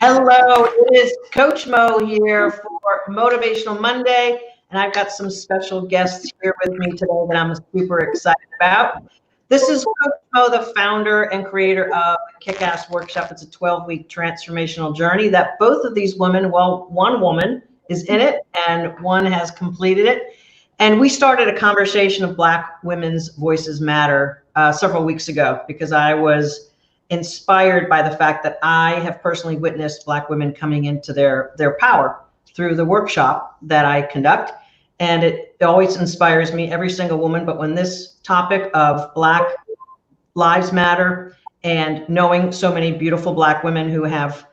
Hello, it is Coach Mo here for Motivational Monday, and I've got some special guests here with me today that I'm super excited about. This is Coach Mo, the founder and creator of Kick-Ass Workshop. It's a 12-week transformational journey that both of these women, well, one woman is in it and one has completed it. And we started a conversation of Black women's voices matter several weeks ago because I was inspired by the fact that I have personally witnessed Black women coming into their power through the workshop that I conduct. And it always inspires me, every single woman. But when this topic of Black lives matter and knowing so many beautiful Black women who have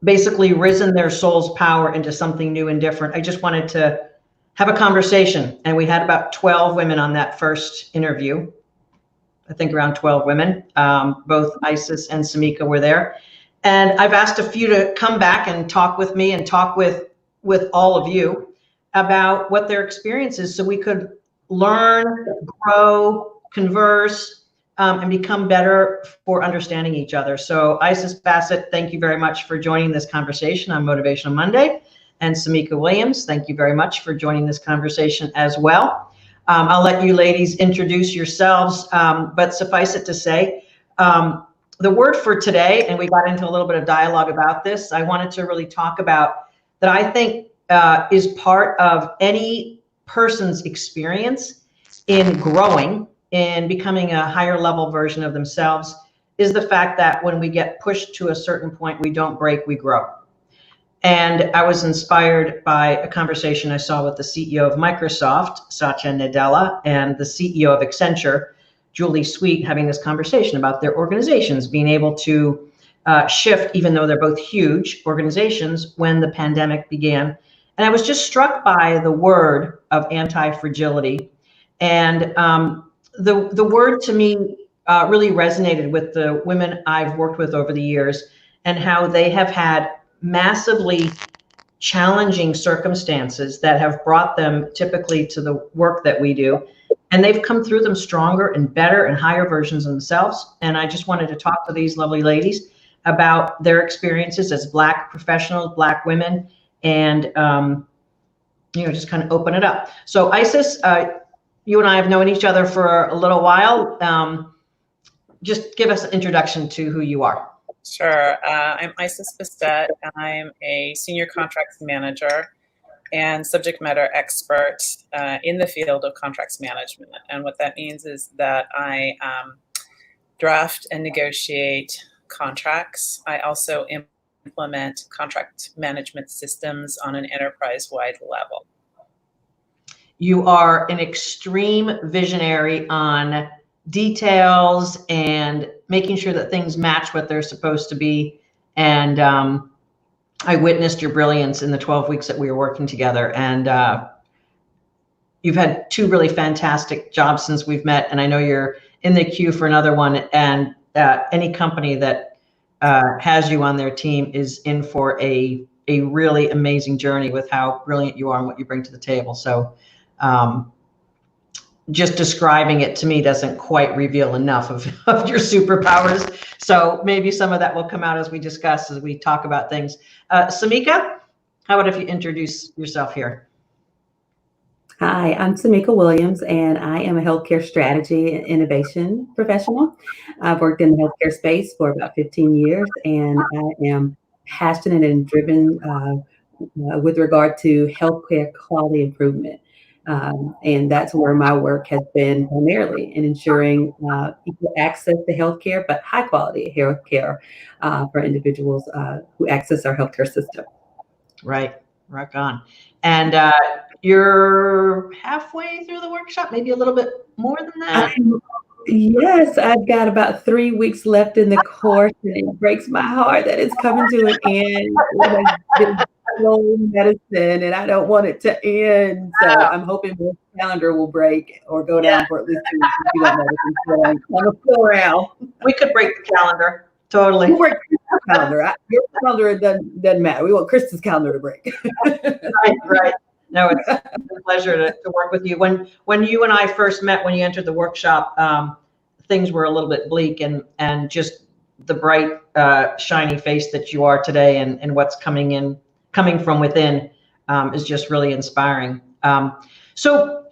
basically risen their soul's power into something new and different, I just wanted to have a conversation. And we had about 12 women on that first interview. I think around 12 women, both Isis and Samika were there. And I've asked a few to come back and talk with me and talk with all of you about what their experience is so we could learn, grow, converse, and become better for understanding each other. So Isis Bassett, thank you very much for joining this conversation on Motivational Monday. And Samika Williams, thank you very much for joining this conversation as well. I'll let you ladies introduce yourselves, but suffice it to say, the word for today, and we got into a little bit of dialogue about this, I wanted to really talk about that I think is part of any person's experience in growing, in becoming a higher level version of themselves, is the fact that when we get pushed to a certain point, we don't break, we grow. And I was inspired by a conversation I saw with the CEO of Microsoft, Satya Nadella, and the CEO of Accenture, Julie Sweet, having this conversation about their organizations being able to shift, even though they're both huge organizations, when the pandemic began. And I was just struck by the word of anti-fragility. And the word to me really resonated with the women I've worked with over the years and how they have had massively challenging circumstances that have brought them typically to the work that we do. And they've come through them stronger and better and higher versions of themselves. And I just wanted to talk to these lovely ladies about their experiences as Black professionals, Black women, and just kind of open it up. So Isis, you and I have known each other for a little while. Just give us an introduction to who you are. Sure. I'm Isis Bassett. I'm a senior contracts manager and subject matter expert in the field of contracts management. And what that means is that I draft and negotiate contracts. I also implement contract management systems on an enterprise-wide level. You are an extreme visionary on details and making sure that things match what they're supposed to be. And I witnessed your brilliance in the 12 weeks that we were working together. And you've had two really fantastic jobs since we've met. And I know you're in the queue for another one. And any company that has you on their team is in for a really amazing journey with how brilliant you are and what you bring to the table. So just describing it to me doesn't quite reveal enough of your superpowers. So maybe some of that will come out as we discuss, as we talk about things. Samika, how about if you introduce yourself here? Hi, I'm Samika Williams, and I am a healthcare strategy and innovation professional. I've worked in the healthcare space for about 15 years, and I am passionate and driven with regard to healthcare quality improvement. And that's where my work has been primarily in ensuring equal access to healthcare, but high quality healthcare for individuals who access our healthcare system. Right, rock on. And you're halfway through the workshop, maybe a little bit more than that. Yes, I've got about 3 weeks left in the course, and it breaks my heart that it's coming to an end. It has been slow medicine, and I don't want it to end. So I'm hoping the calendar will break or go down for at least 2 weeks. You don't know I'm still around. We could break the calendar. Totally. We'll break the calendar. Your calendar, it doesn't matter. We want Kristen's calendar to break. Right. No, it's a pleasure to work with you. When you and I first met, when you entered the workshop, things were a little bit bleak, and just the bright, shiny face that you are today, and what's coming from within, is just really inspiring. So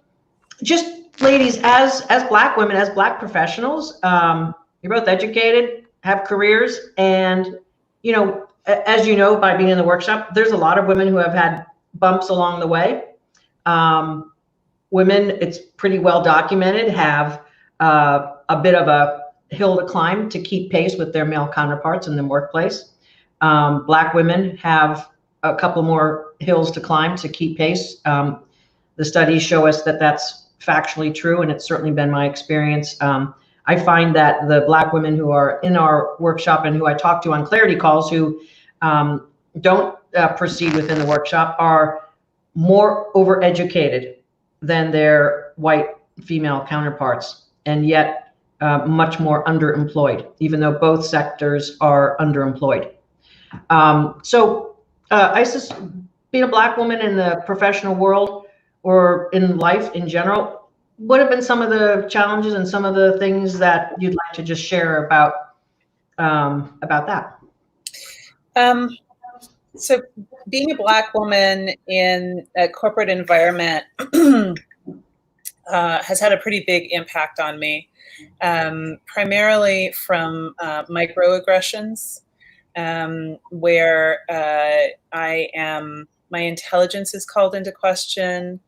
just ladies, as Black women, as Black professionals, you're both educated, have careers, and, you know, as you know, by being in the workshop, there's a lot of women who have had bumps along the way. Women, it's pretty well documented, have a bit of a hill to climb to keep pace with their male counterparts in the workplace. Black women have a couple more hills to climb to keep pace. The studies show us that that's factually true, and it's certainly been my experience. I find that the Black women who are in our workshop and who I talk to on clarity calls, who don't proceed within the workshop, are more overeducated than their white female counterparts, and yet much more underemployed, even though both sectors are underemployed. So Isis, being a Black woman in the professional world or in life in general, what have been some of the challenges and some of the things that you'd like to just share about that? So being a Black woman in a corporate environment has had a pretty big impact on me, primarily from microaggressions, where my intelligence is called into question,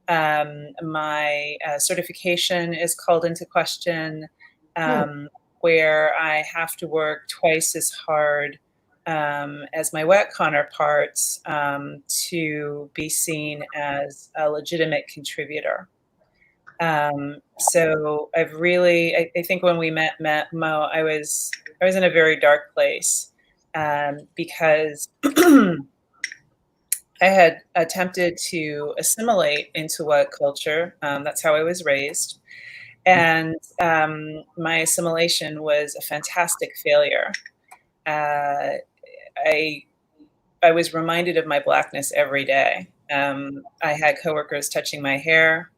my certification is called into question, where I have to work twice as hard as my white counterparts to be seen as a legitimate contributor. So I've really, I think when we met Mo, I was in a very dark place, because I had attempted to assimilate into a culture. That's how I was raised. And my assimilation was a fantastic failure. I was reminded of my Blackness every day. I had coworkers touching my hair.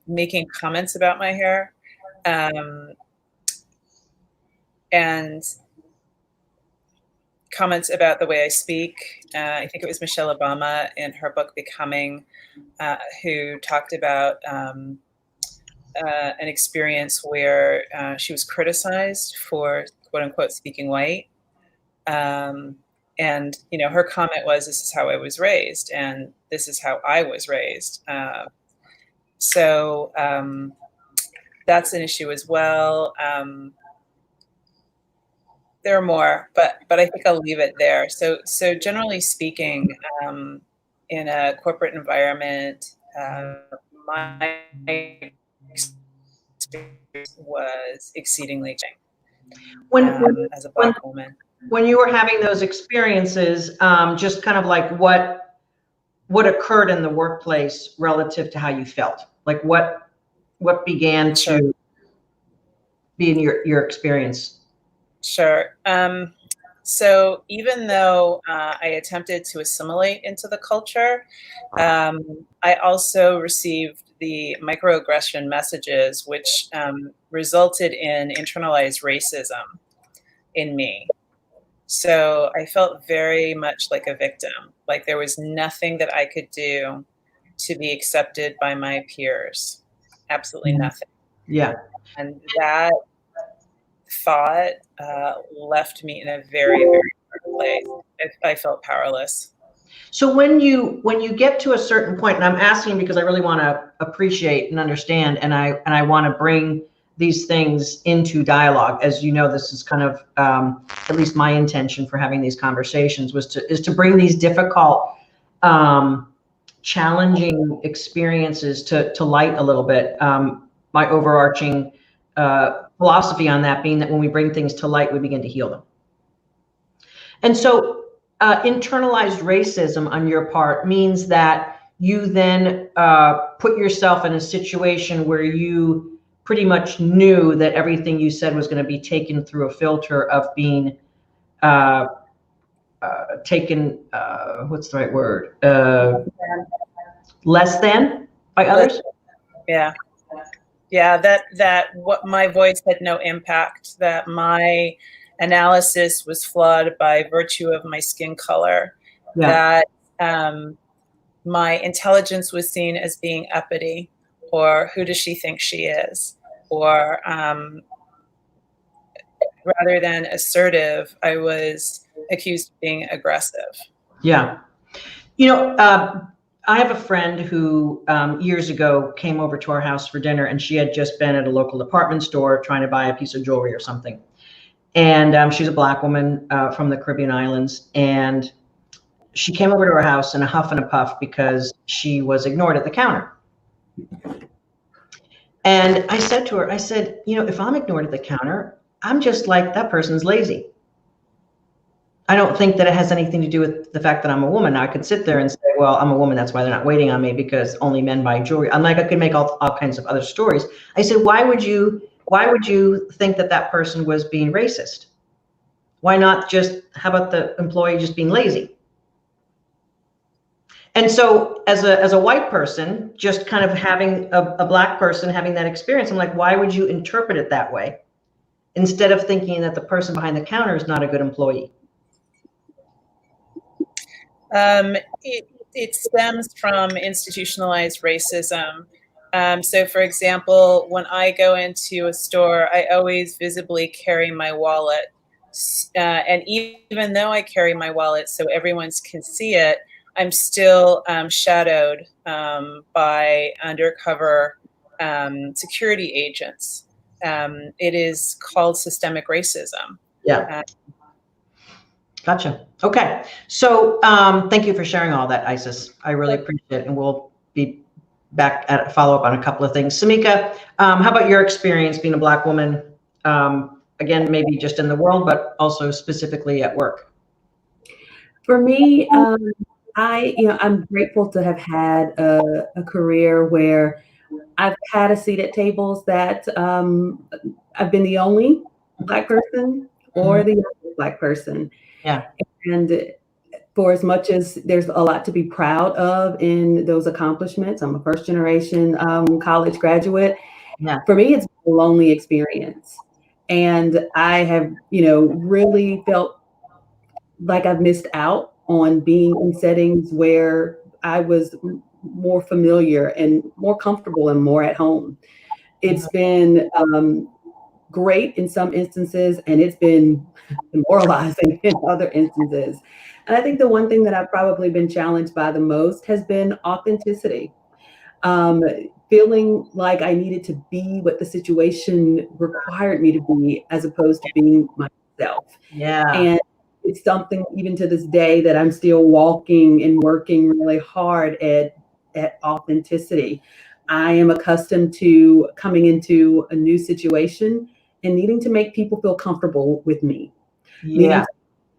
Making comments about my hair, and comments about the way I speak. I think it was Michelle Obama in her book Becoming, who talked about an experience where she was criticized for quote unquote speaking white. And, you know, her comment was, this is how I was raised, and this is how I was raised. So that's an issue as well. There are more, but I think I'll leave it there. So generally speaking, in a corporate environment, my experience was exceedingly challenging as a Black woman. When you were having those experiences, just kind of like what occurred in the workplace relative to how you felt, like what began to be in your experience? Sure. So even though I attempted to assimilate into the culture, I also received the microaggression messages, which resulted in internalized racism in me. So I felt very much like a victim, like there was nothing that I could do to be accepted by my peers. Absolutely nothing. Yeah. And that thought left me in a very, very dark place. I felt powerless. So when you get to a certain point, and I'm asking because I really want to appreciate and understand, and I want to bring these things into dialogue. As you know, this is kind of at least my intention for having these conversations is to bring these difficult, challenging experiences to light a little bit. My overarching philosophy on that being that when we bring things to light, we begin to heal them. And so internalized racism on your part means that you then put yourself in a situation where you pretty much knew that everything you said was going to be taken through a filter of being taken, what's the right word? Less than by others? Yeah. Yeah, that what my voice had no impact, that my analysis was flawed by virtue of my skin color, Yeah. that my intelligence was seen as being uppity, or who does she think she is, or rather than assertive, I was accused of being aggressive. Yeah. I have a friend who years ago came over to our house for dinner, and she had just been at a local department store trying to buy a piece of jewelry or something. And she's a Black woman from the Caribbean islands. And she came over to our house in a huff and a puff because she was ignored at the counter. And I said to her, I said, if I'm ignored at the counter, I'm just like, that person's lazy. I don't think that it has anything to do with the fact that I'm a woman. Now, I could sit there and say, well, I'm a woman, that's why they're not waiting on me, because only men buy jewelry. I'm like, I could make all kinds of other stories. I said, why would you think that that person was being racist? Why not just, how about the employee just being lazy? And so as a white person, just kind of having a Black person having that experience, I'm like, why would you interpret it that way instead of thinking that the person behind the counter is not a good employee? It stems from institutionalized racism. So, for example, when I go into a store, I always visibly carry my wallet. And even though I carry my wallet so everyone can see it, I'm still shadowed by undercover security agents. It is called systemic racism. Yeah. Gotcha. Okay. So thank you for sharing all that, Isis. I really appreciate it. And we'll be back at a follow up on a couple of things. Samika, how about your experience being a Black woman? Again, maybe just in the world, but also specifically at work. For me, I'm grateful to have had a career where I've had a seat at tables that I've been the only Black person or the youngest Black person. Yeah. And for as much as there's a lot to be proud of in those accomplishments, I'm a first generation college graduate. Yeah. For me, it's a lonely experience. And I have, really felt like I've missed out on being in settings where I was more familiar and more comfortable and more at home. It's been great in some instances, and it's been demoralizing in other instances. And I think the one thing that I've probably been challenged by the most has been authenticity. Feeling like I needed to be what the situation required me to be, as opposed to being myself. Yeah. And it's something even to this day that I'm still walking and working really hard at authenticity. I am accustomed to coming into a new situation and needing to make people feel comfortable with me. Yeah.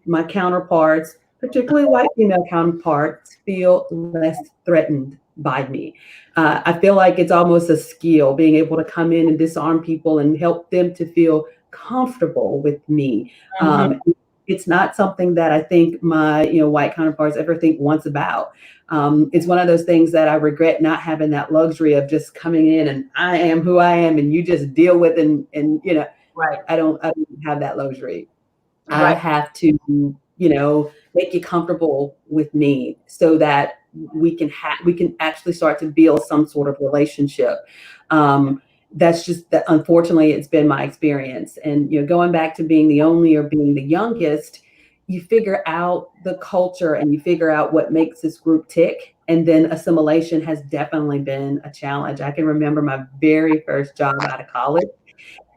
My counterparts, particularly white female counterparts, feel less threatened by me. I feel like it's almost a skill, being able to come in and disarm people and help them to feel comfortable with me. It's not something that I think my white counterparts ever think once about. It's one of those things that I regret not having that luxury of just coming in and I am who I am and you just deal with and Right. I don't have that luxury. Right. I have to make you comfortable with me so that we can actually start to build some sort of relationship. That's just that, unfortunately, it's been my experience. And going back to being the only or being the youngest, you figure out the culture and you figure out what makes this group tick. And then assimilation has definitely been a challenge. I can remember my very first job out of college.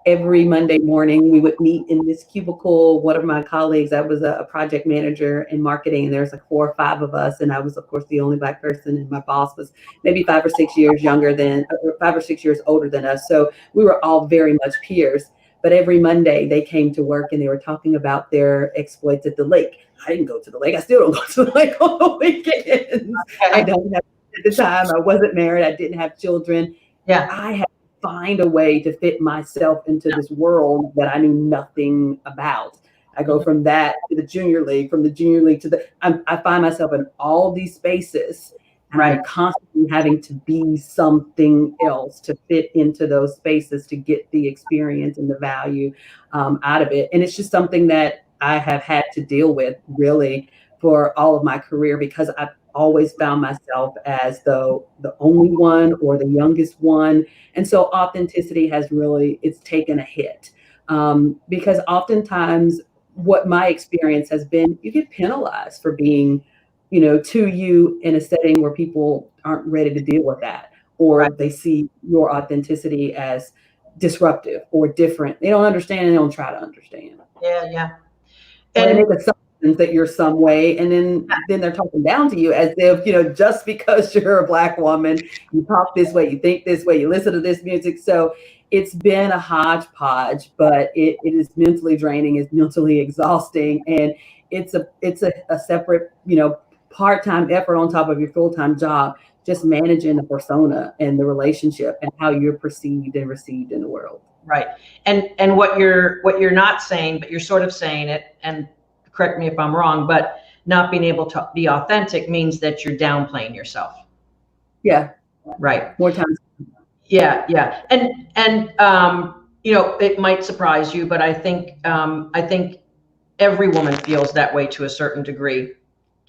Every Monday morning, we would meet in this cubicle. One of my colleagues, I was a project manager in marketing, and there's like 4 or 5 of us, and I was, of course, the only Black person, and my boss was maybe 5 or 6 years younger than, or 5 or 6 years older than us. So we were all very much peers. But every Monday, they came to work, and they were talking about their exploits at the lake. I didn't go to the lake. I still don't go to the lake on the weekends. I don't have, at the time, I wasn't married. I didn't have children. Yeah. I had find a way to fit myself into this world that I knew nothing about. I go from that to the junior league, from the junior league to I find myself in all these spaces. Right. Constantly having to be something else to fit into those spaces to get the experience and the value out of it. And it's just something that I have had to deal with really for all of my career because I've always found myself as the only one or the youngest one. And so authenticity has really, it's taken a hit because oftentimes what my experience has been, you get penalized for being to you in a setting where people aren't ready to deal with that, Right. or they see your authenticity as disruptive or different. They don't understand and they don't try to understand. Yeah, yeah. Or they And make assumptions that you're some way, and then they're talking down to you as if, just because you're a Black woman, you talk this way, you think this way, you listen to this music. So it's been a hodgepodge, but it is mentally draining, it's mentally exhausting, and it's a separate, part-time effort on top of your full-time job, just managing the persona and the relationship and how you're perceived and received in the world. right. And what you're not saying, but you're sort of saying it, and correct me if I'm wrong, but not being able to be authentic means that you're downplaying yourself. Yeah. Right. More times. Yeah, yeah. And it might surprise you, but I think every woman feels that way to a certain degree.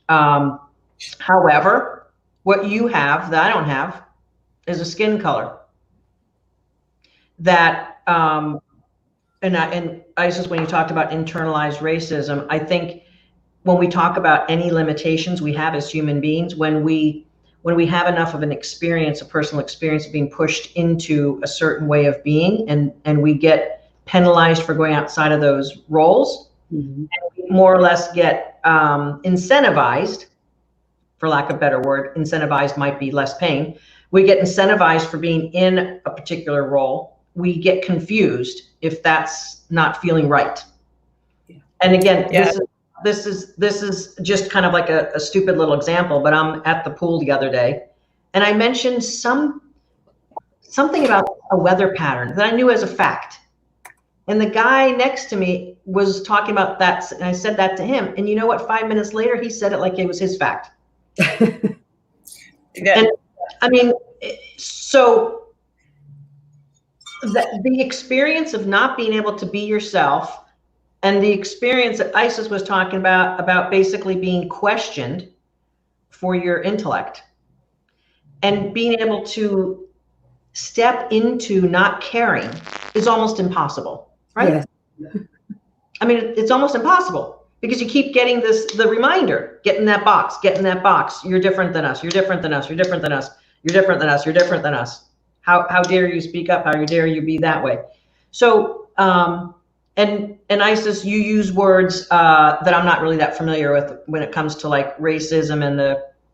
However, what you have that I don't have is a skin color that, and Isis, when you talked about internalized racism, I think when we talk about any limitations we have as human beings, when we have enough of an experience, a personal experience of being pushed into a certain way of being, and we get penalized for going outside of those roles, Mhm. and we more or less get incentivized, for lack of a better word, incentivized might be less pain. We get incentivized for being in a particular role. We get confused if that's not feeling right. Yeah. And again, Yeah. this is just kind of like a stupid little example, but I'm at the pool the other day and I mentioned something about a weather pattern that I knew as a fact. And the guy next to me was talking about that, and I said that to him. And you know what? 5 minutes later, he said it like it was his fact. Yeah. And I mean, so the experience of not being able to be yourself, and the experience that Isis was talking about basically being questioned for your intellect and being able to step into not caring is almost impossible, right? Yes. I mean, it's almost impossible because you keep getting the reminder, get in that box, get in that box. You're different than us. You're different than us. You're different than us. You're different than us. You're different than us. How dare you speak up? How dare you be that way? So, and Isis, you use words that I'm not really that familiar with when it comes to like racism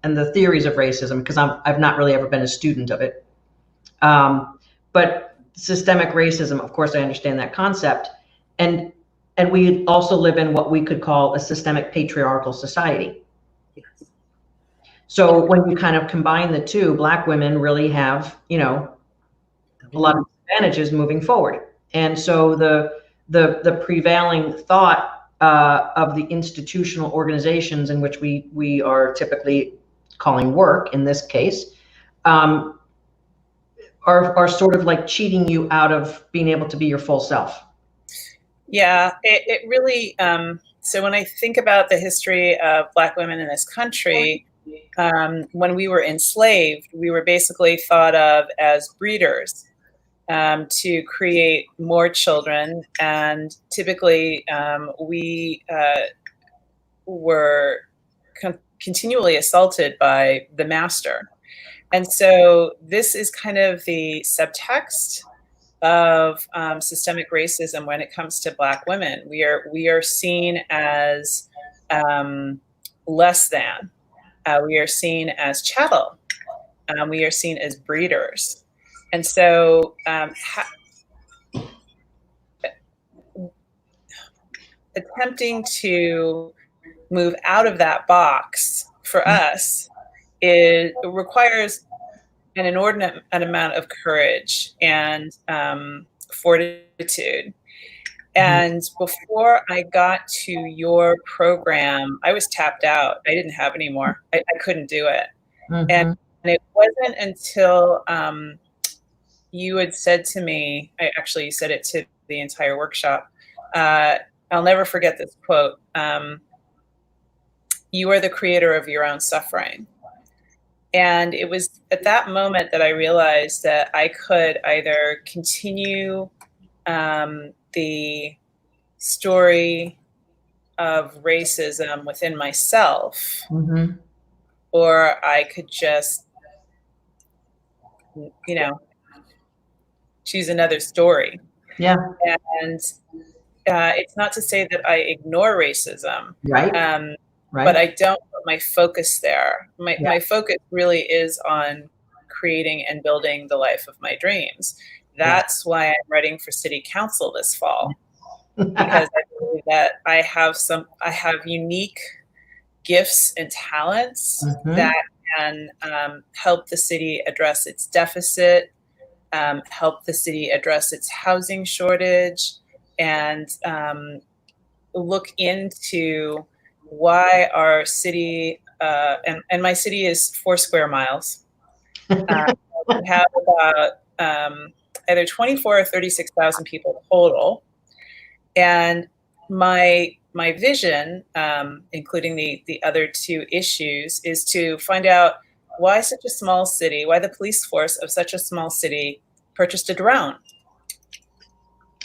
and the theories of racism, because I've not really ever been a student of it. But systemic racism, of course, I understand that concept, and we also live in what we could call a systemic patriarchal society. Yes. So when you kind of combine the two, Black women really have, a lot of advantages moving forward. And so the prevailing thought of the institutional organizations in which we are typically calling work, in this case, are sort of like cheating you out of being able to be your full self. Yeah, it really, so when I think about the history of Black women in this country, when we were enslaved, we were basically thought of as breeders to create more children. And typically we were continually assaulted by the master. And so this is kind of the subtext of systemic racism when it comes to Black women. We are seen as less than. We are seen as chattel. We are seen as breeders. And so attempting to move out of that box for us requires an inordinate amount of courage and fortitude. And before I got to your program, I was tapped out. I didn't have any more. I couldn't do it. Mhm. And it wasn't until you had said to me, I actually said it to the entire workshop. I'll never forget this quote. You are the creator of your own suffering. And it was at that moment that I realized that I could either continue the story of racism within myself, Mhm. or I could just, you know, choose another story. Yeah. And it's not to say that I ignore racism, Right. but Right. I don't put my focus there. Yeah. My focus really is on creating and building the life of my dreams. That's why I'm running for city council this fall, because I believe that I have unique gifts and talents Mhm. that can help the city address its deficit, help the city address its housing shortage, and look into why our city, and my city is 4 square miles. We have about either 24 or 36,000 people total. And my vision, including the other two issues, is to find out why such a small city, why the police force of such a small city purchased a drone.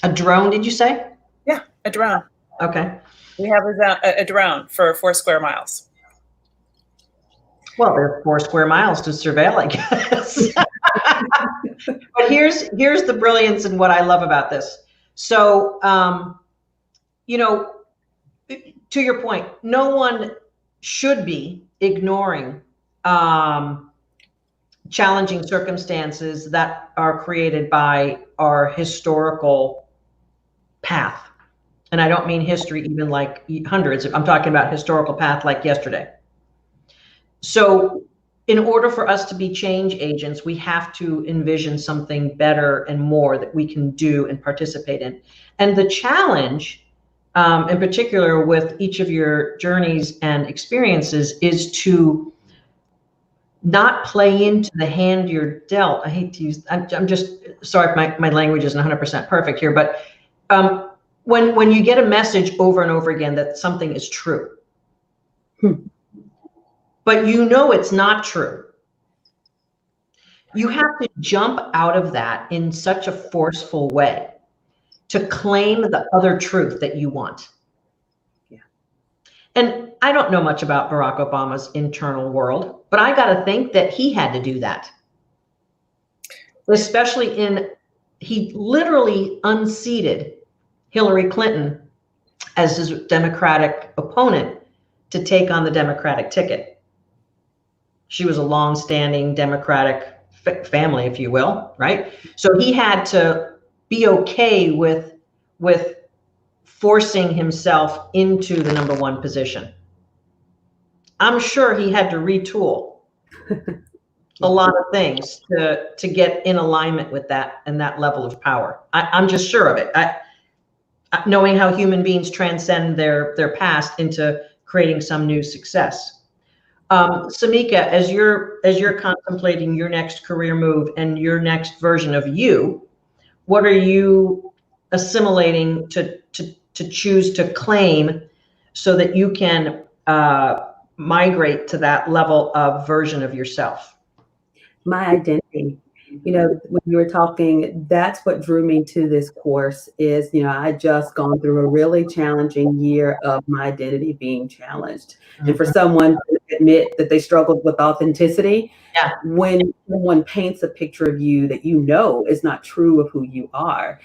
A drone, did you say? Yeah, a drone. Okay. We have a drone for 4 square miles. Well, there's 4 square miles to surveil, I guess. But here's the brilliance and what I love about this. So, you know, to your point, no one should be ignoring challenging circumstances that are created by our historical path. And I don't mean history even like hundreds. I'm talking about historical path like yesterday. So in order for us to be change agents, we have to envision something better and more that we can do and participate in. And the challenge, in particular with each of your journeys and experiences, is to not play into the hand you're dealt. I hate to use, I'm just sorry if my language isn't 100% perfect here, but when you get a message over and over again that something is true, but you know it's not true, you have to jump out of that in such a forceful way to claim the other truth that you want. Yeah. And I don't know much about Barack Obama's internal world, but I got to think that he had to do that. Especially he literally unseated Hillary Clinton as his Democratic opponent to take on the Democratic ticket. She was a long-standing Democratic family, if you will, right? So he had to be okay with forcing himself into the number one position. I'm sure he had to retool a lot of things to get in alignment with that and that level of power. I'm just sure of it. Knowing how human beings transcend their past into creating some new success. Samika, as you're contemplating your next career move and your next version of you, what are you assimilating to choose to claim so that you can migrate to that level of version of yourself? My identity. You know, when you were talking, that's what drew me to this course is, you know, I just gone through a really challenging year of my identity being challenged. And for someone to admit that they struggled with authenticity, Yeah. when someone paints a picture of you that you know is not true of who you are,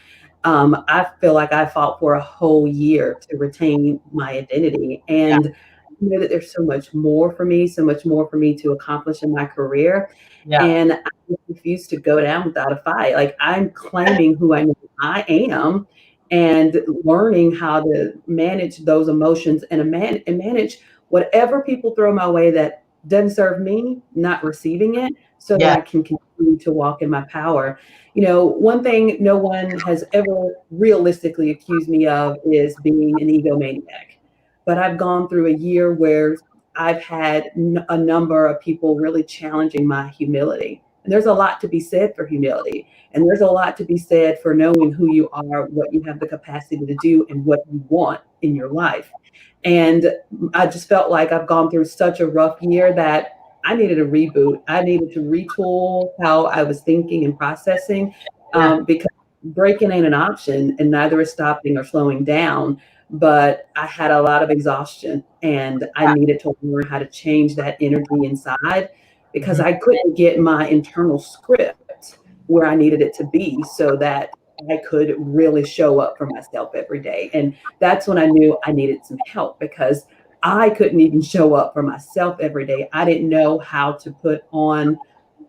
I feel like I fought for a whole year to retain my identity. And I know that there's so much more for me, so much more for me to accomplish in my career. Yeah. And I refuse to go down without a fight. Like I'm claiming who I know I am and learning how to manage those emotions and manage whatever people throw my way that doesn't serve me, not receiving it, so that I can continue to walk in my power. You know, one thing no one has ever realistically accused me of is being an egomaniac. But I've gone through a year where I've had a number of people really challenging my humility. And there's a lot to be said for humility. And there's a lot to be said for knowing who you are, what you have the capacity to do, and what you want in your life. And I just felt like I've gone through such a rough year that I needed a reboot. I needed to retool how I was thinking and processing, because breaking ain't an option, and neither is stopping or slowing down. But I had a lot of exhaustion, and I needed to learn how to change that energy inside, because I couldn't get my internal script where I needed it to be so that I could really show up for myself every day. And that's when I knew I needed some help, because I couldn't even show up for myself every day. I didn't know how to put on,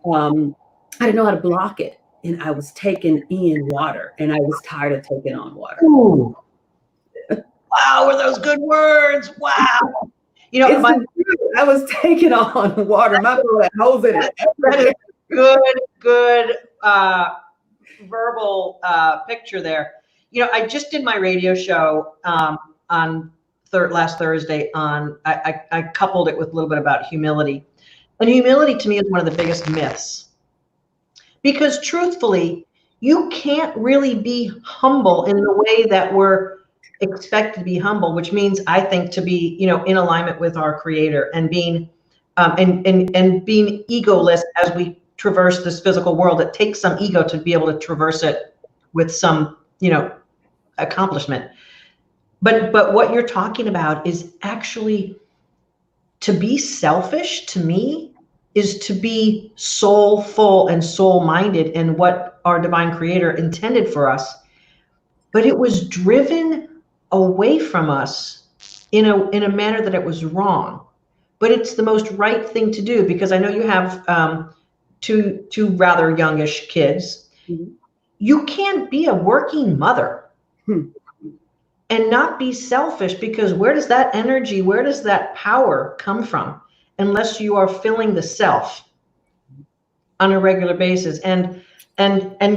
I didn't know how to block it. And I was taking in water, and I was tired of taking on water. Ooh. Wow, were those good words? Wow. You know, I was taking on water. My boy holds it. Good verbal picture there. You know, I just did my radio show on last Thursday on, I coupled it with a little bit about humility. And humility to me is one of the biggest myths. Because truthfully, you can't really be humble in the way that we're expected to be humble, which means I think to be, you know, in alignment with our creator and being and being egoless as we traverse this physical world. It takes some ego to be able to traverse it with some, you know, accomplishment. But what you're talking about is actually, to be selfish to me is to be soulful and soul-minded in what our divine creator intended for us. But it was driven away from us in a manner that it was wrong. But it's the most right thing to do, because I know you have two rather youngish kids. Mm-hmm. You can't be a working mother and not be selfish, because where does that energy, where does that power come from unless you are filling the self on a regular basis and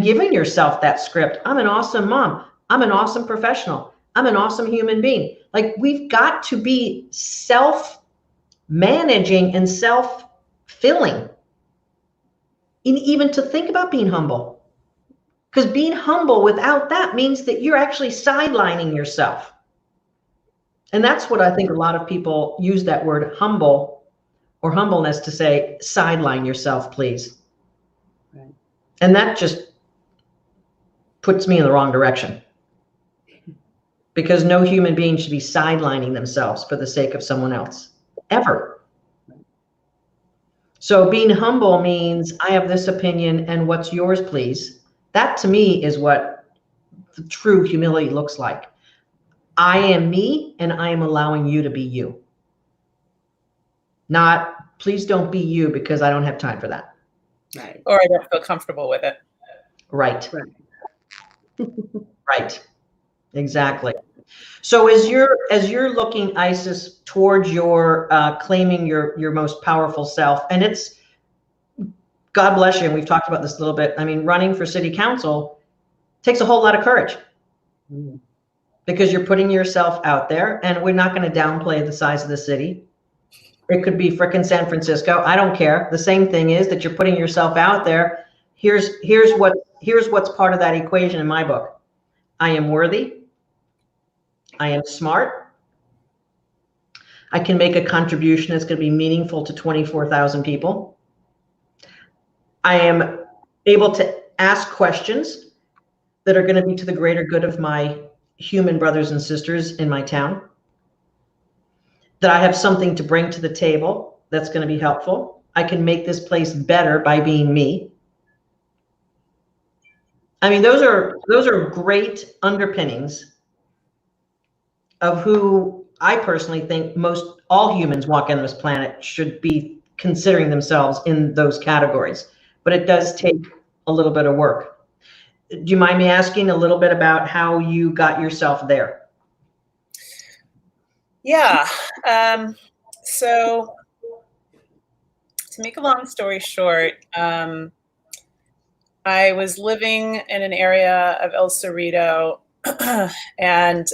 giving yourself that script? I'm an awesome mom. I'm an awesome professional. I'm an awesome human being. Like, we've got to be self-managing and self-filling, even to think about being humble. Because being humble without that means that you're actually sidelining yourself. And that's what I think a lot of people use that word humble or humbleness to say, sideline yourself, please. Right. And that just puts me in the wrong direction. Because no human being should be sidelining themselves for the sake of someone else, ever. So being humble means I have this opinion and what's yours, please. That to me is what the true humility looks like. I am me and I am allowing you to be you. Not, please don't be you because I don't have time for that. Right. Or I don't feel comfortable with it. Right. Right. Exactly. So as you're looking, Isis, towards your claiming your most powerful self, and it's, God bless you, and we've talked about this a little bit. I mean, running for city council takes a whole lot of courage, because you're putting yourself out there, and we're not going to downplay the size of the city. It could be frickin' San Francisco. I don't care. The same thing is that you're putting yourself out there. Here's what's part of that equation in my book. I am worthy. I am smart. I can make a contribution that's going to be meaningful to 24,000 people. I am able to ask questions that are going to be to the greater good of my human brothers and sisters in my town. That I have something to bring to the table that's going to be helpful. I can make this place better by being me. I mean, those are great underpinnings of who I personally think most all humans walking on this planet should be considering themselves in those categories. But it does take a little bit of work. Do you mind me asking a little bit about how you got yourself there? Yeah. So to make a long story short, I was living in an area of El Cerrito, and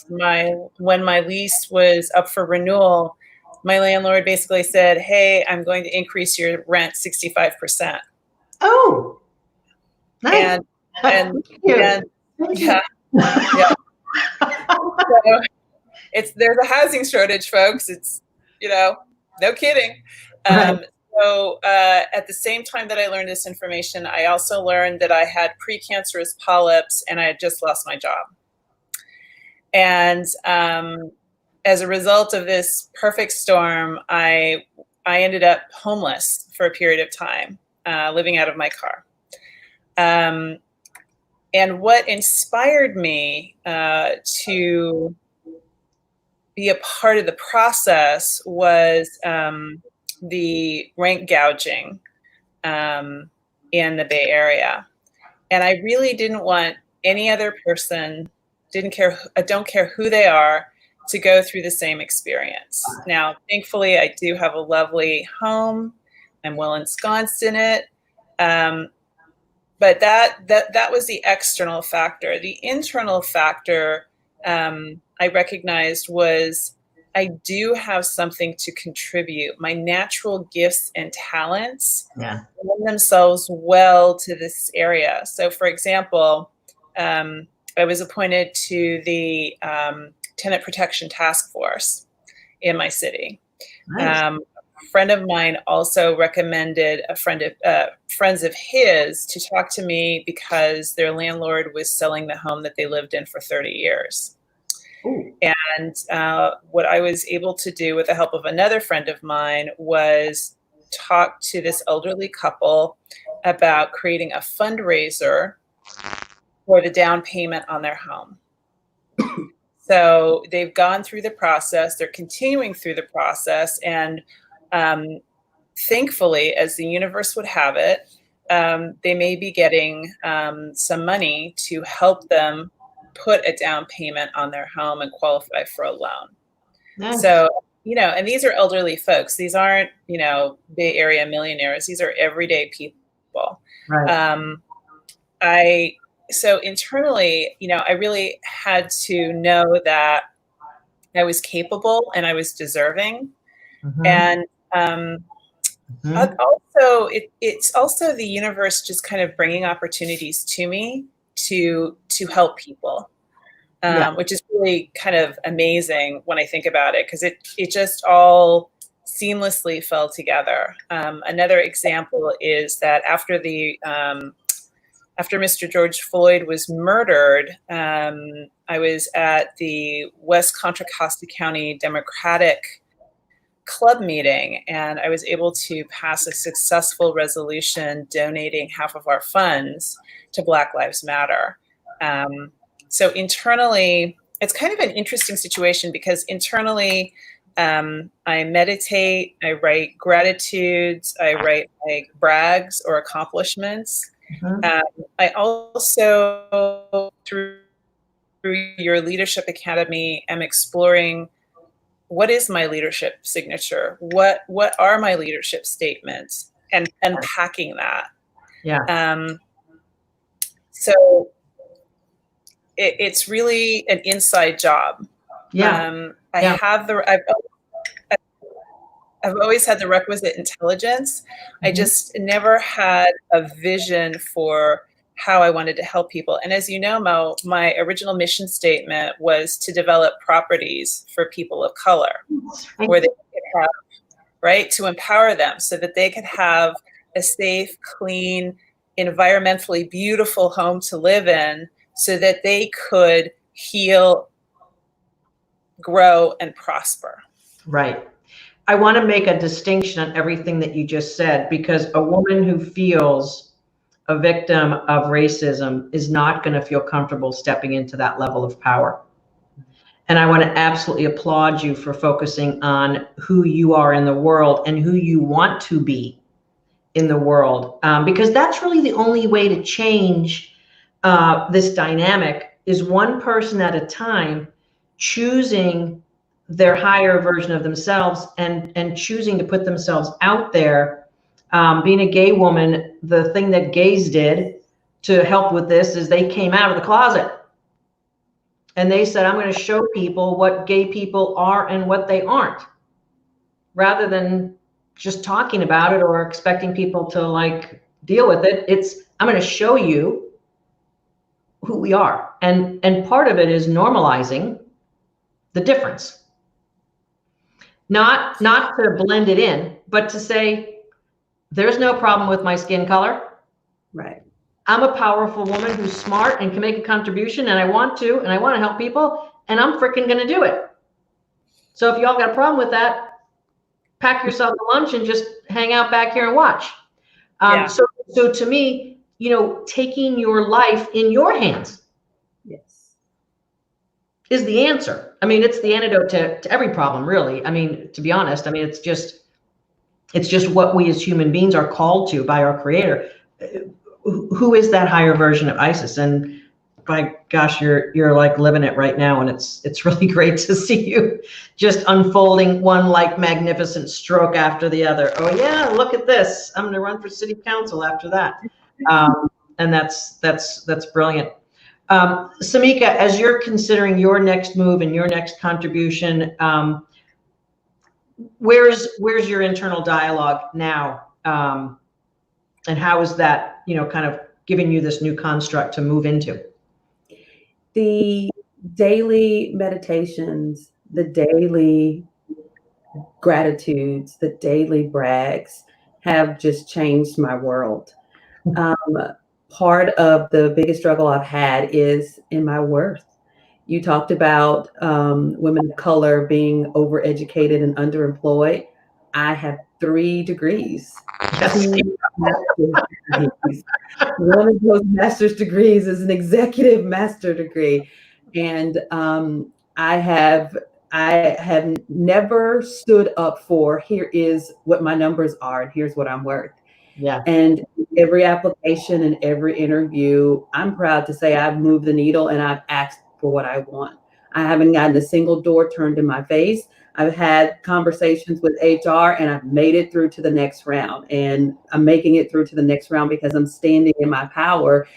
when my lease was up for renewal, my landlord basically said, "Hey, I'm going to increase your rent 65%." Oh, nice. And Thank you. and Thank you. yeah, yeah. So there's a housing shortage, folks. It's, no kidding. Right. So at the same time that I learned this information, I also learned that I had precancerous polyps and I had just lost my job. And as a result of this perfect storm, I ended up homeless for a period of time, living out of my car. And what inspired me to be a part of the process was the rent gouging in the Bay Area. And I really didn't want any other person, I don't care who they are, to go through the same experience. Now, thankfully, I do have a lovely home. I'm well ensconced in it. But that was the external factor. The internal factor I recognized was I do have something to contribute. My natural gifts and talents lend themselves well to this area. So, for example, I was appointed to the Tenant Protection Task Force in my city. Nice. A friend of mine also recommended friends of his to talk to me because their landlord was selling the home that they lived in for 30 years. Ooh. And what I was able to do with the help of another friend of mine was talk to this elderly couple about creating a fundraiser for the down payment on their home. So they've gone through the process, they're continuing through the process, and thankfully, as the universe would have it, they may be getting some money to help them put a down payment on their home and qualify for a loan. Nice. So, and these are elderly folks. These aren't, Bay Area millionaires. These are everyday people. Right. So internally, I really had to know that I was capable and I was deserving. Mm-hmm. And Mm-hmm. also, it's also the universe just kind of bringing opportunities to me to help people, which is really kind of amazing when I think about it, because it just all seamlessly fell together. Another example is that after Mr. George Floyd was murdered, I was at the West Contra Costa County Democratic Club meeting, and I was able to pass a successful resolution donating half of our funds to Black Lives Matter. So internally, it's kind of an interesting situation because internally, I meditate, I write gratitudes, I write like brags or accomplishments. Mm-hmm. I also, through your Leadership Academy, am exploring what is my leadership signature? What are my leadership statements? And unpacking that. Yeah. So it's really an inside job. Yeah. I've always had the requisite intelligence. I just never had a vision for how I wanted to help people. And as you know, Mo, my original mission statement was to develop properties for people of color, where they could have, right, to empower them so that they could have a safe, clean, environmentally beautiful home to live in, so that they could heal, grow, and prosper. Right. I want to make a distinction on everything that you just said, because a woman who feels a victim of racism is not going to feel comfortable stepping into that level of power. And I want to absolutely applaud you for focusing on who you are in the world and who you want to be in the world, because that's really the only way to change this dynamic, is one person at a time choosing their higher version of themselves and choosing to put themselves out there. Being a gay woman, the thing that gays did to help with this is they came out of the closet and they said, I'm going to show people what gay people are and what they aren't. rather than just talking about it or expecting people to like deal with it. I'm going to show you who we are. And part of it is normalizing the difference. Not to blend it in, but to say, there's no problem with my skin color. Right. I'm a powerful woman who's smart and can make a contribution, and I want to help people, and I'm freaking going to do it. So if y'all got a problem with that, pack yourself a lunch and just hang out back here and watch. So to me, taking your life in your hands, yes, is the answer. I mean, it's the antidote to every problem, really. I mean, to be honest, I mean, it's just what we as human beings are called to by our creator. Who is that higher version of Isis? And by gosh, you're like living it right now. And it's really great to see you just unfolding one like magnificent stroke after the other. Oh yeah, look at this. I'm going to run for city council after that. And that's brilliant. Samika, as you're considering your next move and your next contribution, where's your internal dialogue now? And how is that, kind of giving you this new construct to move into? The daily meditations, the daily gratitudes, the daily brags have just changed my world. Part of the biggest struggle I've had is in my worth. You talked about women of color being overeducated and underemployed. I have 3 degrees. Yes. 2 master's degrees. One of those master's degrees is an executive master degree. And I have never stood up for, here is what my numbers are and here's what I'm worth. Yeah. And every application and every interview, I'm proud to say I've moved the needle and I've asked for what I want. I haven't gotten a single door turned in my face. I've had conversations with HR and I've made it through to the next round. And I'm making it through to the next round because I'm standing in my power,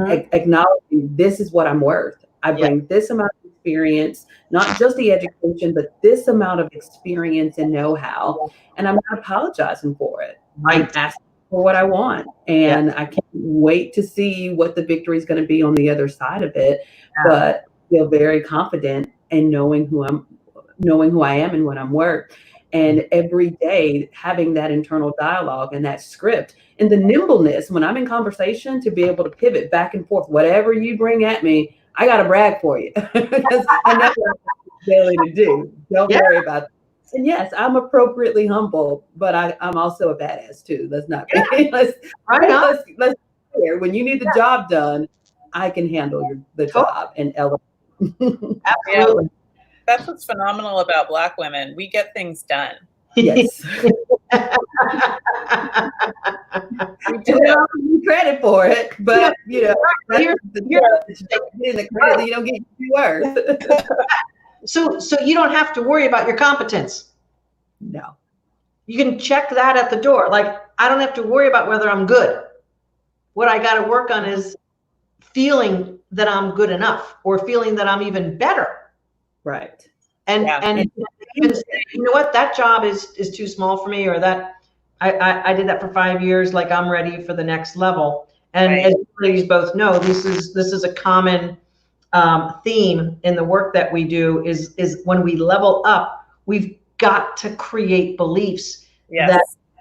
acknowledging this is what I'm worth. I bring this amount of experience, not just the education, but this amount of experience and know-how. And I'm not apologizing for it. Right. I'm asking for what I want. And I can't wait to see what the victory is going to be on the other side of it. But feel very confident in knowing who I am and what I'm worth. And every day having that internal dialogue and that script and the nimbleness when I'm in conversation to be able to pivot back and forth, whatever you bring at me, I got to brag for you. Because I know what I'm daily to do. Don't worry about that. And yes, I'm appropriately humble, but I'm also a badass too. Let's not be, let's clear. When you need the job done, I can handle the job and elevate. Absolutely. That's what's phenomenal about Black women. We get things done. Yes. We do. Credit for it, but you don't get worth. So you don't have to worry about your competence. No. You can check that at the door. Like, I don't have to worry about whether I'm good. What I got to work on is feeling that I'm good enough or feeling that I'm even better. Right. And you know what, that job is too small for me, or that I did that for 5 years. Like, I'm ready for the next level. And as you ladies both know, this is a common theme in the work that we do is when we level up, we've got to create beliefs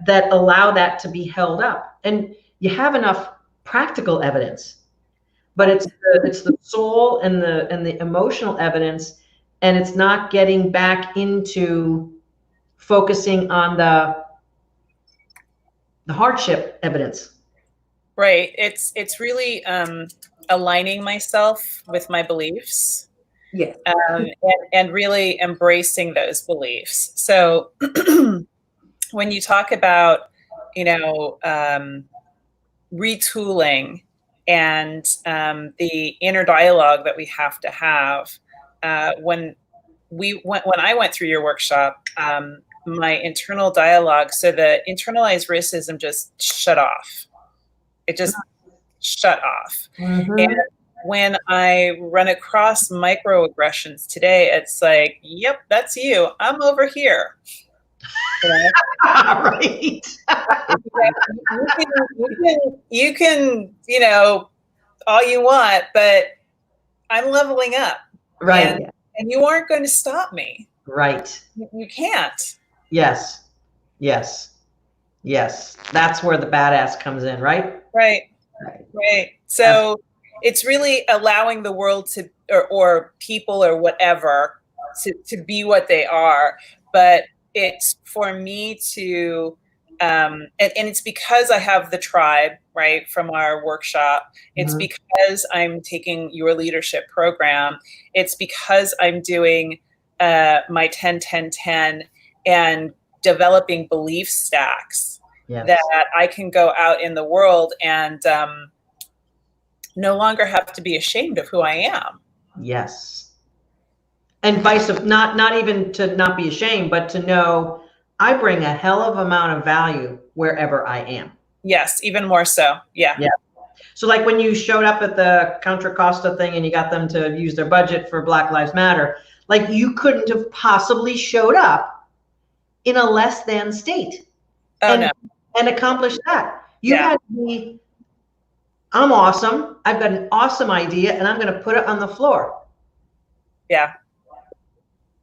that allow that to be held up. And you have enough practical evidence, but it's the soul and the emotional evidence, and it's not getting back into focusing on the hardship evidence. Right. It's really aligning myself with my beliefs. Yeah. And really embracing those beliefs. So when you talk about, retooling and the inner dialogue that we have to have, when I went through your workshop, my internal dialogue, so the internalized racism just shut off. It just shut off. And when I run across microaggressions today, it's like, yep, that's you. I'm over here. You know? Right. You can, all you want, but I'm leveling up. Right. And you aren't going to stop me. Right. You can't. Yes. Yes. Yes. That's where the badass comes in, right? Right. So it's really allowing the world to, or people or whatever to be what they are. But it's for me to, and it's because I have the tribe, right, from our workshop. It's because I'm taking your leadership program. It's because I'm doing my 10-10-10 and developing belief stacks that I can go out in the world and no longer have to be ashamed of who I am. Yes. And not even to not be ashamed, but to know I bring a hell of amount of value wherever I am. Yes, even more so. Yeah. So like when you showed up at the Contra Costa thing and you got them to use their budget for Black Lives Matter, like you couldn't have possibly showed up in a less than state and accomplished that. You had to be, I'm awesome. I've got an awesome idea and I'm going to put it on the floor. Yeah.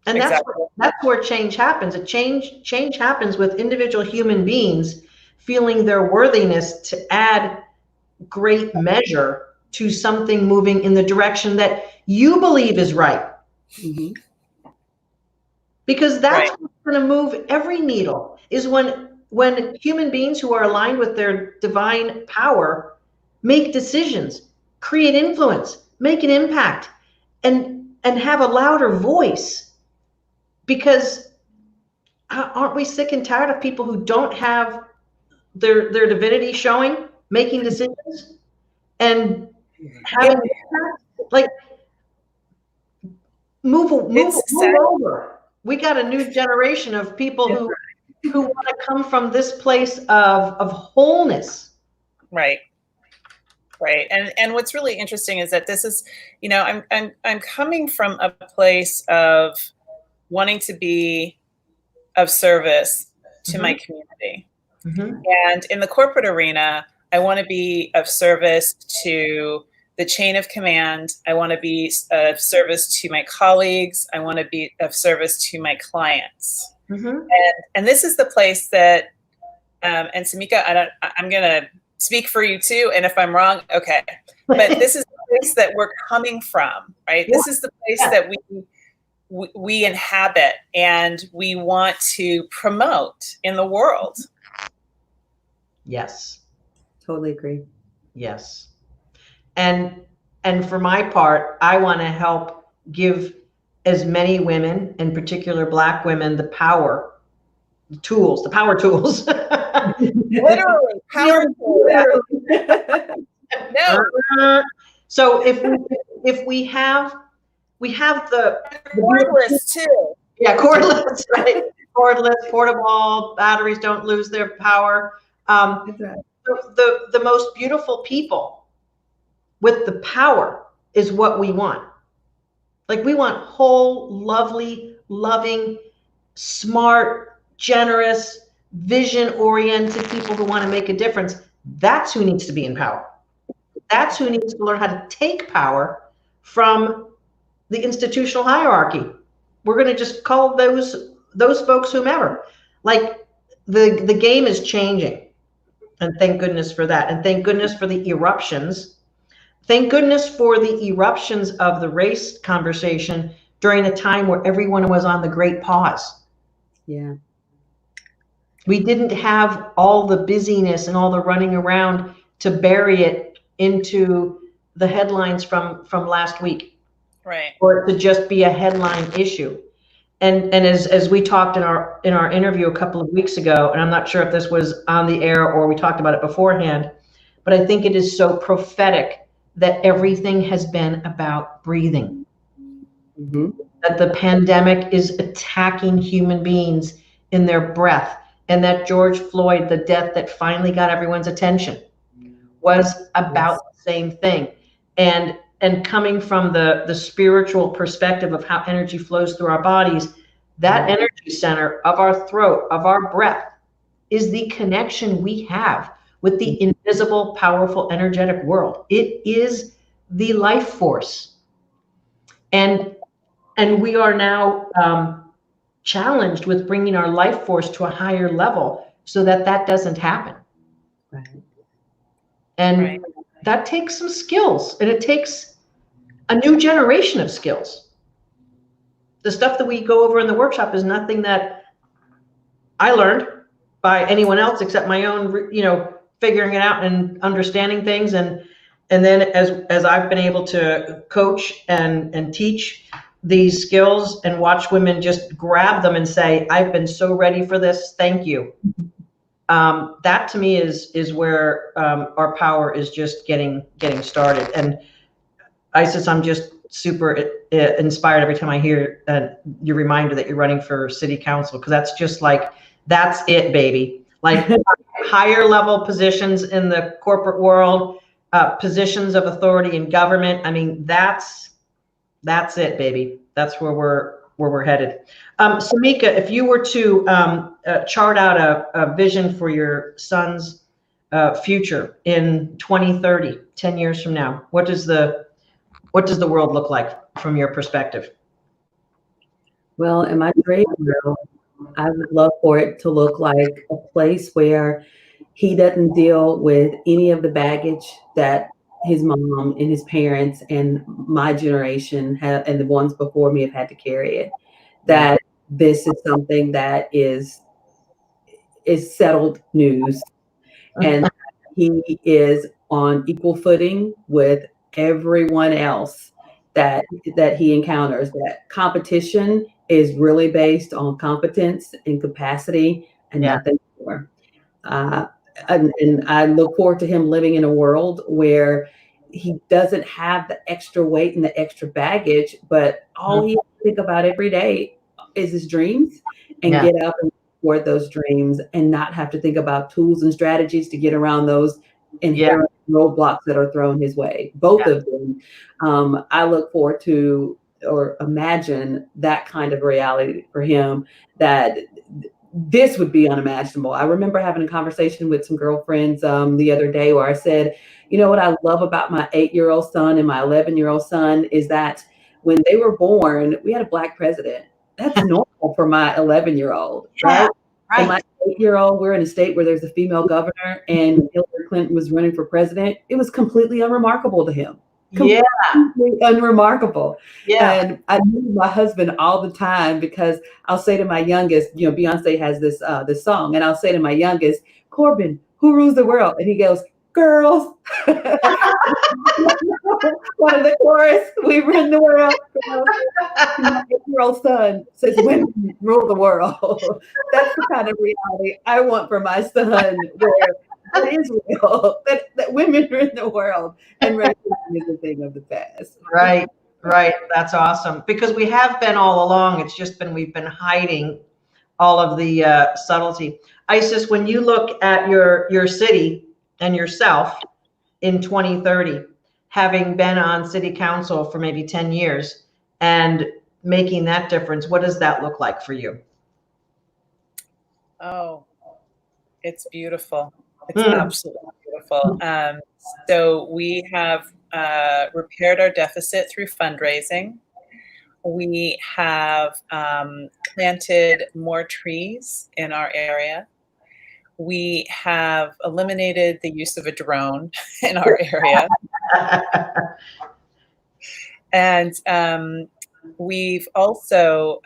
And that's where change happens. Change happens with individual human beings feeling their worthiness to add great measure to something moving in the direction that you believe is right. Because that's what's going to move every needle, is when human beings who are aligned with their divine power make decisions, create influence, make an impact, and have a louder voice. Because aren't we sick and tired of people who don't have their divinity showing, making decisions and having like move over. We got a new generation of people who want to come from this place of wholeness. Right. And what's really interesting is that this is, I'm coming from a place of wanting to be of service to my community. And in the corporate arena, I want to be of service to the chain of command. I want to be of service to my colleagues. I want to be of service to my clients. And this is the place that, and Samika, I'm going to speak for you too. And if I'm wrong, okay. But this is the place that we're coming from, right? This is the place that we inhabit and we want to promote in the world. Yes. Totally agree. Yes. And for my part, I want to help give as many women, in particular Black women, the power tools. Literally, power tools. No. So if we have the cordless too. Yeah, cordless, right? Cordless, portable, batteries don't lose their power. The most beautiful people with the power is what we want. Like we want whole, lovely, loving, smart, generous, vision-oriented people who want to make a difference. That's who needs to be in power. That's who needs to learn how to take power from the institutional hierarchy. We're going to just call those folks whomever. Like the game is changing, and thank goodness for that. And thank goodness for the eruptions. Thank goodness for the eruptions of the race conversation during a time where everyone was on the great pause. Yeah. We didn't have all the busyness and all the running around to bury it into the headlines from last week. Right. Or to just be a headline issue. And as we talked in our interview a couple of weeks ago, and I'm not sure if this was on the air or we talked about it beforehand, but I think it is so prophetic that everything has been about breathing. That the pandemic is attacking human beings in their breath, and that George Floyd, the death that finally got everyone's attention, was about the same thing. And coming from the spiritual perspective of how energy flows through our bodies, That energy center of our throat, of our breath, is the connection we have with the invisible, powerful, energetic world. It is the life force. And we are now challenged with bringing our life force to a higher level so that that doesn't happen. Right. And that takes some skills, and it takes a new generation of skills. The stuff that we go over in the workshop is nothing that I learned by anyone else except my own, figuring it out and understanding things. And then as I've been able to coach and teach these skills and watch women just grab them and say, I've been so ready for this. Thank you. That to me is where our power is just getting started. And Isis, I'm just super inspired every time I hear your reminder that you're running for city council, because that's just like, that's it, baby. Like higher level positions in the corporate world, positions of authority in government. I mean, that's it, baby. That's where we're headed. Samika, if you were to chart out a vision for your son's future in 2030, 10 years from now, what does the world look like from your perspective? Well, in my dream world, I would love for it to look like a place where he doesn't deal with any of the baggage that his mom and his parents and my generation have, and the ones before me have had to carry it. That this is something that is settled news, and he is on equal footing with everyone else that he encounters. That competition is really based on competence and capacity and nothing more. And I look forward to him living in a world where he doesn't have the extra weight and the extra baggage, but all he has to think about every day is his dreams, and get up and support those dreams, and not have to think about tools and strategies to get around those inherent roadblocks that are thrown his way. Both of them. I look forward to, or imagine, that kind of reality for him, that this would be unimaginable. I remember having a conversation with some girlfriends the other day where I said, you know what I love about my 8-year-old son and my 11-year-old son is that when they were born, we had a Black president. That's normal for my 11-year-old, right? And my 8-year-old, we're in a state where there's a female governor, and Hillary Clinton was running for president. It was completely unremarkable to him. Completely unremarkable. And I knew my husband all the time, because I'll say to my youngest, Beyonce has this song, and I'll say to my youngest, Corbin, who rules the world? And he goes, girls. One of the chorus, we run the world. My 8-year-old son says women rule the world. That's the kind of reality I want for my son, where it is real, that women are in the world and racism is a thing of the past. Right. That's awesome, because we have been all along. It's just been, we've been hiding all of the subtlety. Isis, when you look at your city and yourself in 2030, having been on city council for maybe 10 years and making that difference, what does that look like for you? Oh, it's beautiful. It's absolutely beautiful. So we have repaired our deficit through fundraising. We have planted more trees in our area. We have eliminated the use of a drone in our area. And we've also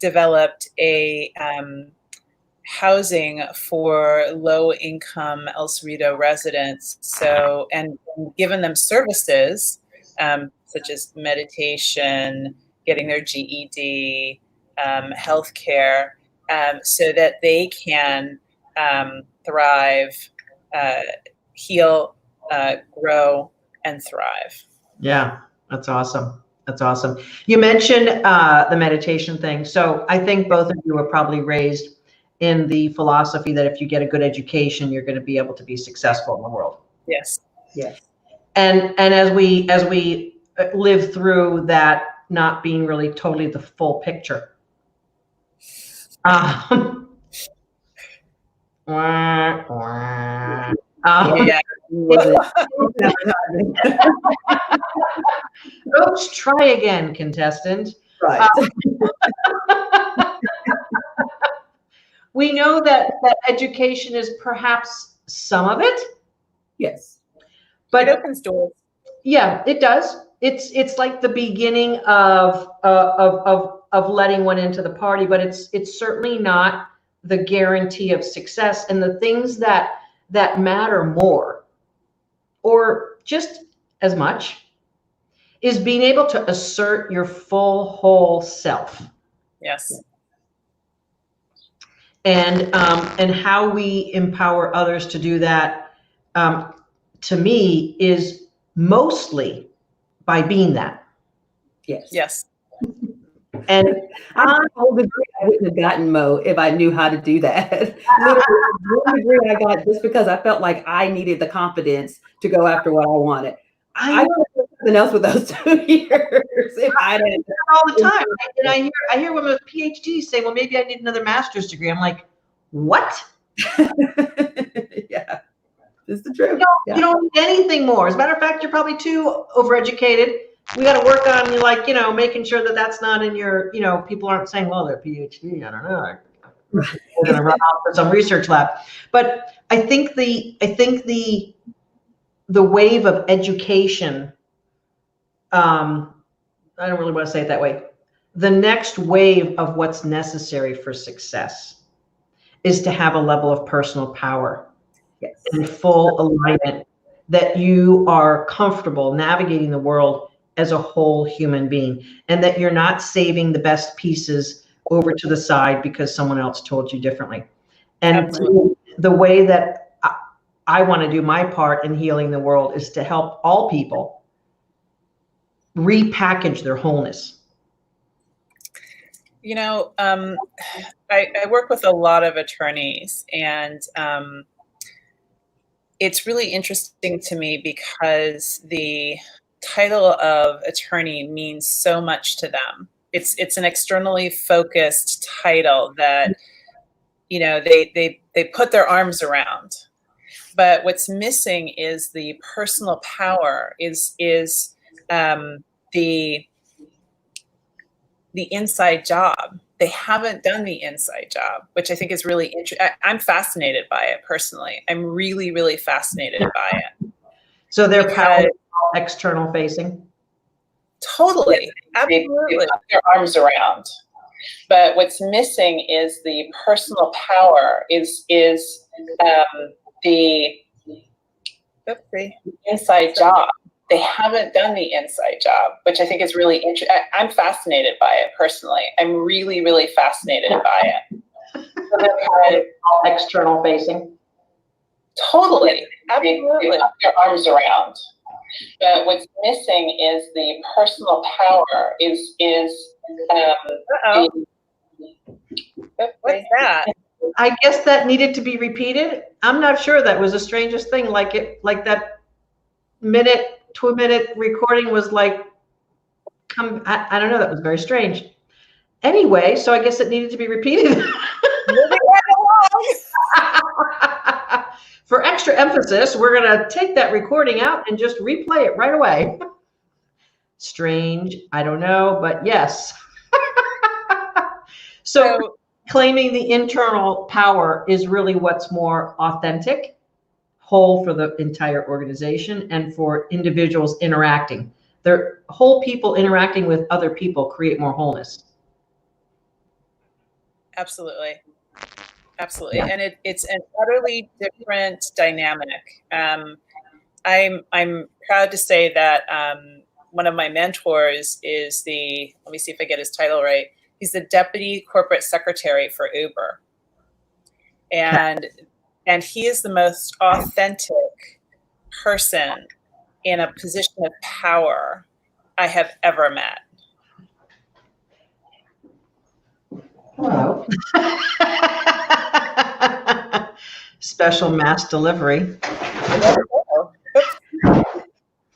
developed a housing for low-income El Cerrito residents. So, and given them services such as meditation, getting their GED, healthcare, so that they can thrive, heal, grow, and thrive. Yeah, that's awesome. That's awesome. You mentioned the meditation thing. So I think both of you were probably raised in the philosophy that if you get a good education, you're going to be able to be successful in the world. Yes. And as we live through that not being really totally the full picture, Um, wah, wah. Yeah. Oops, try again, contestant. Right. We know that education is perhaps some of it, Yes. but It opens doors. yeah, it does. It's like the beginning of letting one into the party, but it's certainly not the guarantee of success. And the things that matter more, or just as much, is being able to assert your full whole self. Yes. And how we empower others to do that, to me, is mostly by being that. Yes. Yes. And I hold degree I wouldn't have gotten Mo if I knew how to do that. Literally, one degree I got just because I felt like I needed the confidence to go after what I wanted. I could have done something else with those 2 years if I didn't. all the time. And I hear women with PhDs say, well, maybe I need another master's degree. I'm like, what? Yeah, it's the truth. You don't need anything more. As a matter of fact, you're probably too overeducated. We got to work on, like, making sure that that's not in your, people aren't saying, well, they're PhD. I don't know. We're going to run out for some research lab. But I think the wave of education, I don't really want to say it that way. The next wave of what's necessary for success is to have a level of personal power. Yes. And full alignment, that you are comfortable navigating the world as a whole human being, and that you're not saving the best pieces over to the side because someone else told you differently. And the way that I want to do my part in healing the world is to help all people repackage their wholeness. I work with a lot of attorneys, and it's really interesting to me because the title of attorney means so much to them. It's an externally focused title that they put their arms around. But what's missing is the personal power, is the inside job. They haven't done the inside job, which I think is really interesting. I'm fascinated by it personally. I'm really, really fascinated by it. So their power is all external facing? Totally. Absolutely. They put their arms around. But what's missing is the personal power, is the inside job. They haven't done the inside job, which I think is really interesting. I'm fascinated by it personally. I'm really, really fascinated by it. So they're kind of all external facing? Totally. Absolutely. They put their arms around. But what's missing is the personal power, is what's that? I guess that needed to be repeated. I'm not sure. That was the strangest thing. Like that 2-minute recording was like, I don't know. That was very strange. Anyway, so I guess it needed to be repeated. For extra emphasis, we're going to take that recording out and just replay it right away. Strange. I don't know, but yes. So claiming the internal power is really what's more authentic, whole for the entire organization, and for individuals interacting. They're whole people interacting with other people create more wholeness. Absolutely. Absolutely. Yeah. And it's an utterly different dynamic. I'm proud to say that one of my mentors is let me see if I get his title right. He's the Deputy Corporate Secretary for Uber. And he is the most authentic person in a position of power I have ever met. Wow. Special mass delivery.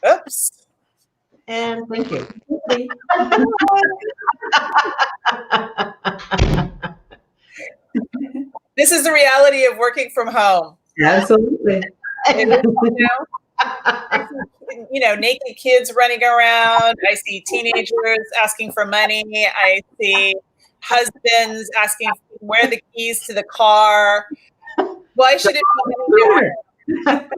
Oops. And thank you. This is the reality of working from home. Absolutely. I see, naked kids running around. I see teenagers asking for money. I see husbands asking where are the keys to the car. Why should it be any different?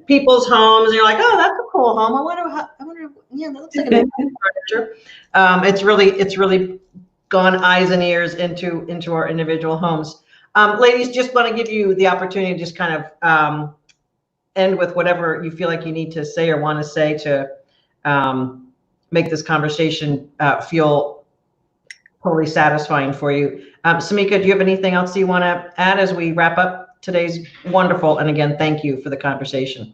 People's homes, and you're like, oh, that's a cool home. I wonder, yeah, that looks like a nice furniture. It's really gone eyes and ears into our individual homes. Ladies, just want to give you the opportunity to just kind of end with whatever you feel like you need to say or want to say to make this conversation feel totally satisfying for you. Samika, do you have anything else you want to add as we wrap up today's wonderful, and again, thank you for the conversation.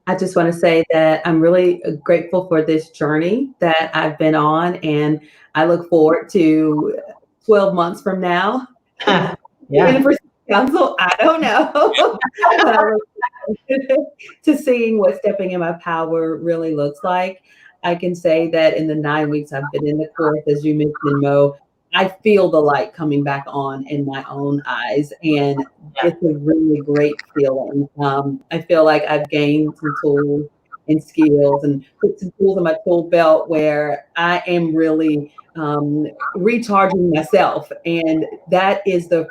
I just want to say that I'm really grateful for this journey that I've been on, and I look forward to 12 months from now. Yeah. Council, I don't know. But I look forward to seeing what stepping in my power really looks like. I can say that in the 9 weeks I've been in the course, as you mentioned, Mo, I feel the light coming back on in my own eyes, and it's a really great feeling. I feel like I've gained some tools and skills and put some tools in my tool belt where I am really recharging myself, and that is the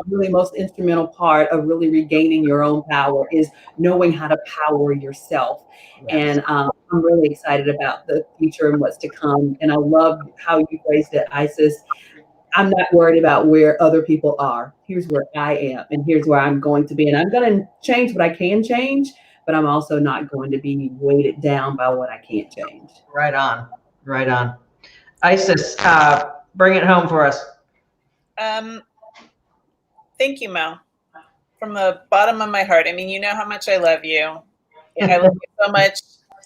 really most instrumental part of really regaining your own power is knowing how to power yourself. And I'm really excited about the future and what's to come. And I love how you phrased it, Isis. I'm not worried about where other people are. Here's where I am, and here's where I'm going to be. And I'm going to change what I can change, but I'm also not going to be weighted down by what I can't change. Right on. Right on. Isis, bring it home for us. Thank you, Mel. From the bottom of my heart. I mean, you know how much I love you. I love you so much.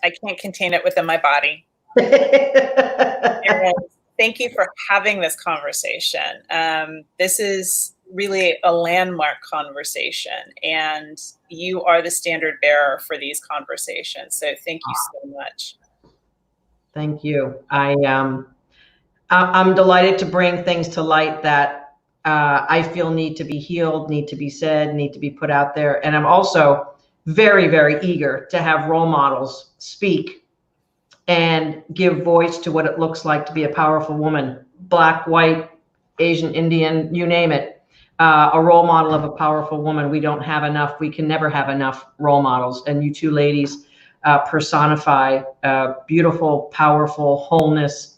I can't contain it within my body. And thank you for having this conversation. This is really a landmark conversation, and you are the standard bearer for these conversations. So thank you so much. Thank you. I'm delighted to bring things to light that I feel need to be healed, need to be said, need to be put out there. And I'm also very, very eager to have role models speak and give voice to what it looks like to be a powerful woman, Black, white, Asian, Indian, you name it, a role model of a powerful woman. We don't have enough. We can never have enough role models. And you two ladies personify beautiful, powerful wholeness.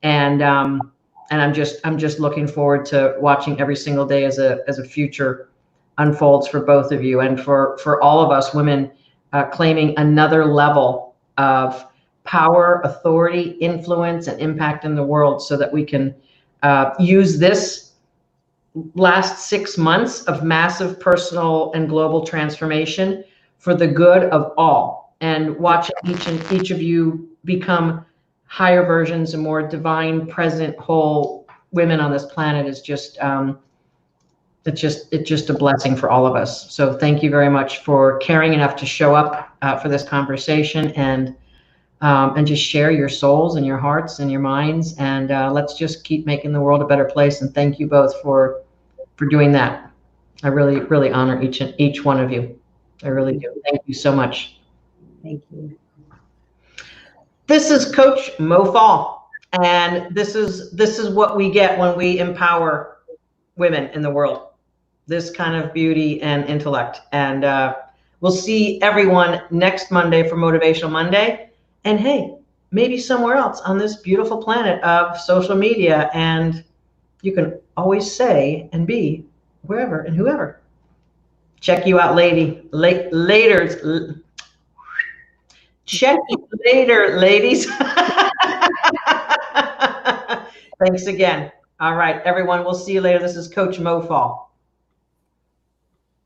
And I'm just looking forward to watching every single day as a future unfolds for both of you, and for all of us women claiming another level of power, authority, influence, and impact in the world, so that we can use this last 6 months of massive personal and global transformation for the good of all, and watching each of you become higher versions and more divine, present, whole women on this planet is just it's just a blessing for all of us. So thank you very much for caring enough to show up for this conversation and just share your souls and your hearts and your minds, and let's just keep making the world a better place. And thank you both for doing that. I really, really honor each one of you. I really do. Thank you so much. Thank you. This is Coach Mo Fall, and this is what we get when we empower women in the world. This kind of beauty and intellect. And we'll see everyone next Monday for Motivational Monday. And hey, maybe somewhere else on this beautiful planet of social media. And you can always say and be wherever and whoever. Check you out, later. Check you later, ladies. Thanks again. All right, everyone, we'll see you later. This is Coach Mo Fall.